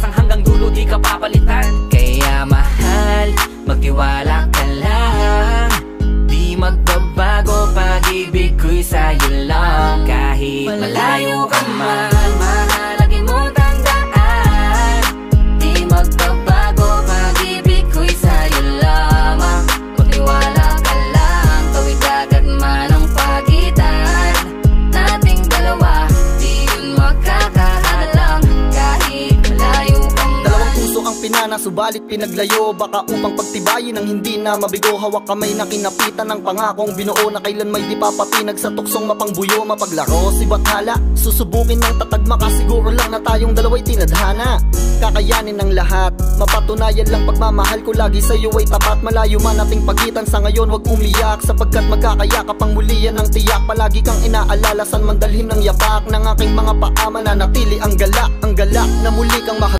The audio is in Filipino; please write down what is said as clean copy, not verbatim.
pag-asang hanggang dulo di ka papalitan. Kaya mahal, magtiwala ka lang, di magbabago, pag-ibig ko'y sa'yo lang. Kahit malayo ka man, mahalagin mo tandaan, di magbabago, pag-ibig ko'y sa'yo lamang. Magtiwala ka lang, tawid agad man ang pagitan nating dalawa, di yun magkakahalang. Kahit malayo ka man. Dalawang puso ang pinana, subalit pinaglayo, baka upang pagtibayin ang hindi na mabigo. Hawak kamay na kinapitan ng pangakong binuo, na kailan may di papatinag sa tuksong mapangbuyo. Mapaglaro si Bathala, susubukin ng tatag, makasiguro lang na tayong dalawa'y tinadhana. Kakayanin ng lahat, mapatunayan lang pagmamahal ko lagi sa'yo ay tapat. Malayo man ating pagitan sa ngayon, wag umiyak, sapagkat magkakayakap ang muli yan ang tiyak. Palagi kang inaalala, san man dalhin ng yapak ng aking mga paa, mananatili ang galak na muli kang mahal.